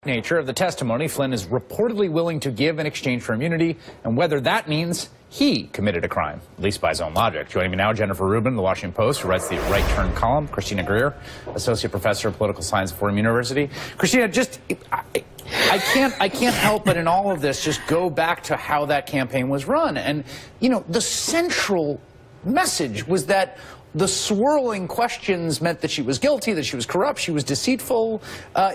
nature of the testimony Flynn is reportedly willing to give in exchange for immunity, and whether that means he committed a crime, at least by his own logic. Joining me now, Jennifer Rubin, The Washington Post, who writes the Right Turn column, Christina Greer, Associate Professor of Political Science at Fordham University. Christina, I can't help but in all of this just go back to how that campaign was run. And, you know, the central message was that the swirling questions meant that she was guilty, that she was corrupt, she was deceitful.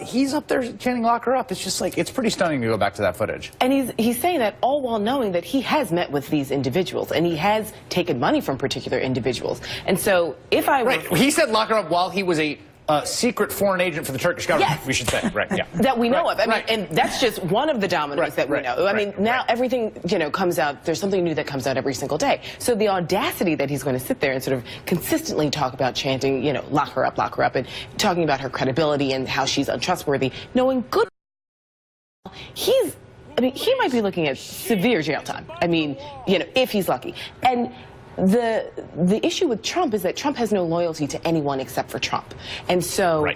He's up there chanting, lock her up. It's just like, it's pretty stunning to go back to that footage. And he's saying that all while knowing that he has met with these individuals and he has taken money from particular individuals. And so if I were... Right, he said lock her up while he was a secret foreign agent for the Turkish government, yes, we should say. Right, yeah. That we know of. I mean, and that's just one of the dominoes that we know. I mean, now everything, you know, comes out, there's something new that comes out every single day. So the audacity that he's going to sit there and sort of consistently talk about chanting, you know, lock her up, and talking about her credibility and how she's untrustworthy, knowing good, he might be looking at severe jail time. I mean, you know, if he's lucky. And the issue with Trump is that Trump has no loyalty to anyone except for Trump. And so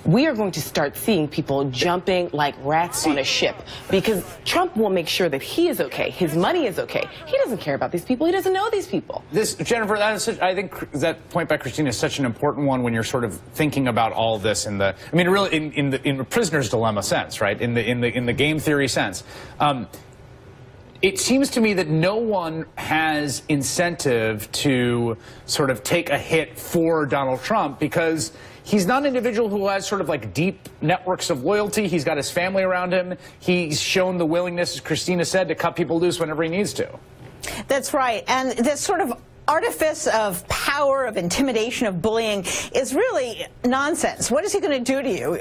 we are going to start seeing people jumping like rats on a ship because Trump will make sure that he is okay, his money is okay. He doesn't care about these people. He doesn't know these people. Jennifer, I think that point by Christina is such an important one when you're sort of thinking about all this in the, I mean, really in the prisoner's dilemma sense, right? In the game theory sense. It seems to me that no one has incentive to sort of take a hit for Donald Trump because he's not an individual who has sort of like deep networks of loyalty. He's got his family around him. He's shown the willingness, as Christina said, to cut people loose whenever he needs to. That's right. And this sort of artifice of power, of intimidation, of bullying is really nonsense. What is he going to do to you?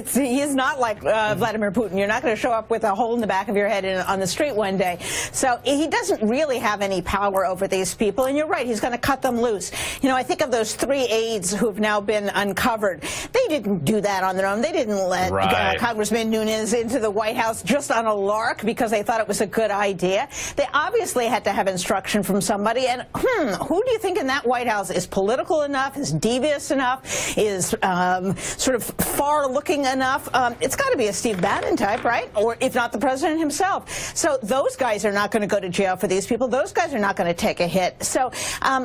He is not like Vladimir Putin. You're not going to show up with a hole in the back of your head on the street one day. So he doesn't really have any power over these people. And you're right, he's going to cut them loose. You know, I think of those 3 aides who have now been uncovered. They didn't do that on their own. They didn't let Congressman Nunes into the White House just on a lark because they thought it was a good idea. They obviously had to have instruction from somebody. And who do you think in that White House is political enough, is devious enough, is sort of far-looking enough? It's got to be a Steve Bannon type, right? Or if not the president himself. So those guys are not going to go to jail for these people. Those guys are not going to take a hit. So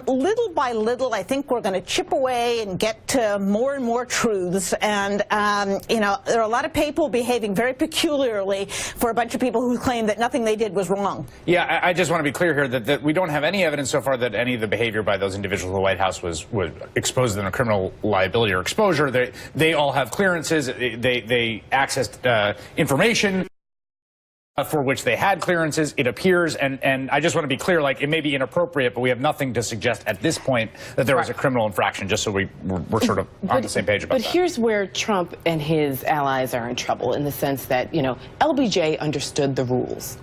little by little, I think we're going to chip away and get to more and more truths. And, you know, there are a lot of people behaving very peculiarly for a bunch of people who claim that nothing they did was wrong. Yeah, I just want to be clear here that we don't have any evidence so far that any of the behavior by those individuals in the White House was exposed them to criminal liability or exposure. They all have clearances. They accessed information for which they had clearances, it appears, and I just want to be clear, like, it may be inappropriate, but we have nothing to suggest at this point that there was a criminal infraction, just so we're sort of on the same page about that. But here's where Trump and his allies are in trouble, in the sense that, you know, LBJ understood the rules.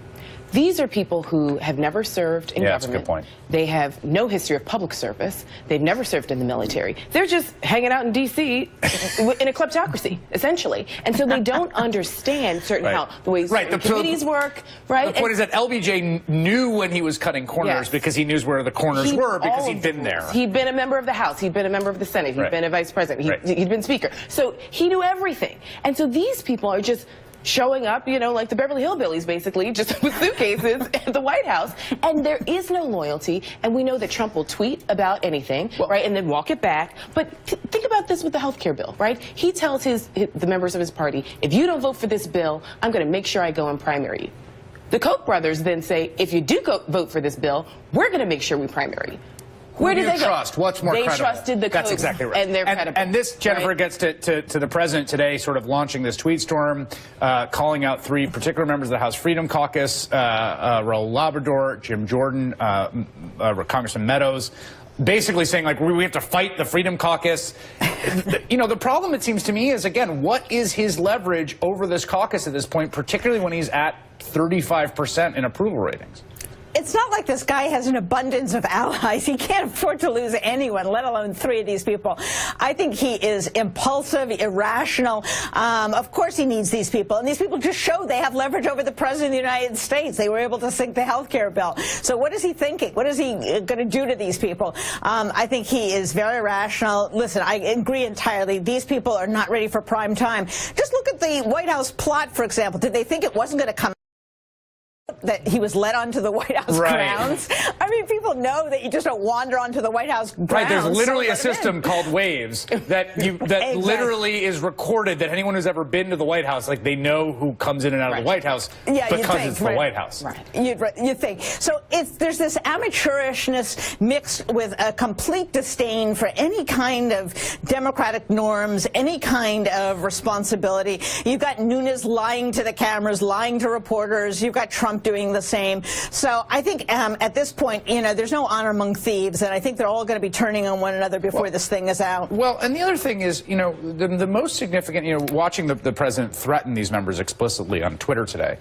These are people who have never served in government. That's a good point. They have no history of public service. They've never served in the military. They're just hanging out in D.C. in a kleptocracy, essentially. And so they don't understand how the ways committees work, right? The point is that LBJ knew when he was cutting corners because he knew where the corners were because he'd been there. He'd been a member of the House. He'd been a member of the Senate. He'd been a vice president. He'd been speaker. So he knew everything. And so these people are just showing up, you know, like the Beverly Hillbillies, basically, just with suitcases at the White House. And there is no loyalty. And we know that Trump will tweet about anything, right, and then walk it back. But think about this with the health care bill, right? He tells the members of his party, if you don't vote for this bill, I'm going to make sure I go and primary you. The Koch brothers then say, if you do vote for this bill, we're going to make sure we primary you. Where do they trust? What's more credible? They trusted the Kochs. That's exactly right. And they're credible. And this, Jennifer, gets to the president today, sort of launching this tweet storm, calling out 3 particular members of the House Freedom Caucus, Raul Labrador, Jim Jordan, Congressman Meadows, basically saying, like, we have to fight the Freedom Caucus. You know, the problem, it seems to me, is, again, what is his leverage over this caucus at this point, particularly when he's at 35% in approval ratings? it's not like this guy has an abundance of allies. He can't afford to lose anyone, let alone 3 of these people. I think he is impulsive, irrational. Of course he needs these people, and these people just show they have leverage over the President of the United States. They were able to sink the health care bill. So what is he thinking? What is he going to do to these people? I think he is very rational. Listen, I agree entirely. These people are not ready for prime time. Just look at the White House plot, for example. Did they think it wasn't going to come that he was led onto the White House grounds? I mean, people know that you just don't wander onto the White House grounds. Right, there's literally a system called Waves that exactly. Literally is recorded that anyone who's ever been to the White House, like, they know who comes in and out of the White House because it's the White House. Right. You'd think. So there's this amateurishness mixed with a complete disdain for any kind of democratic norms, any kind of responsibility. You've got Nunes lying to the cameras, lying to reporters. You've got Trump doing the same. So I think at this point, you know, there's no honor among thieves, and I think they're all going to be turning on one another before this thing is out. Well, and the other thing is, you know, the most significant, you know, watching the president threaten these members explicitly on Twitter today,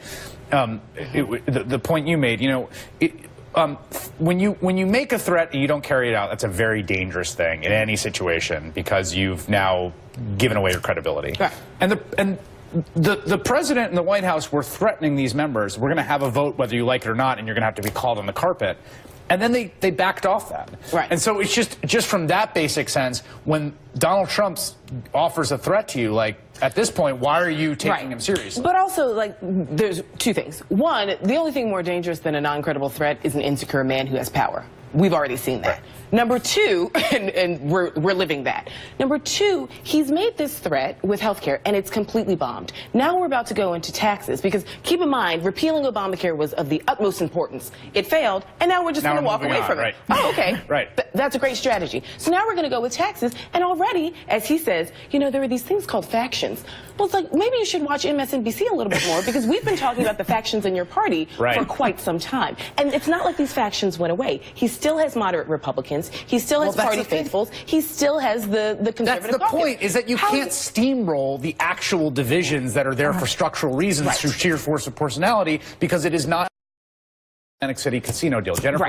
the point you made, you know, when you make a threat and you don't carry it out, that's a very dangerous thing in any situation, because you've now given away your credibility. Right. And the president and the White House were threatening these members. We're going to have a vote whether you like it or not, and you're going to have to be called on the carpet. And then they backed off that. Right. And so it's just from that basic sense, when Donald Trump offers a threat to you, like, at this point, why are you taking him seriously? But also, like, there's 2 things. One, the only thing more dangerous than a non-credible threat is an insecure man who has power. We've already seen that. Right. Number 2, and we're living that. Number 2, he's made this threat with health care, and it's completely bombed. Now we're about to go into taxes, because keep in mind, repealing Obamacare was of the utmost importance. It failed, and now we're just going to walk away from it. Oh, okay. Right. That's a great strategy. So now we're going to go with taxes, and already, as he says, you know, there are these things called factions. Well, it's like, maybe you should watch MSNBC a little bit more, because we've been talking about the factions in your party for quite some time. And it's not like these factions went away. He still has moderate Republicans. He still has party faithfuls. He still has the conservative That's the point, is that you can't steamroll the actual divisions that are there for structural reasons through sheer force of personality, because it is not an Atlantic City casino deal. Jennifer.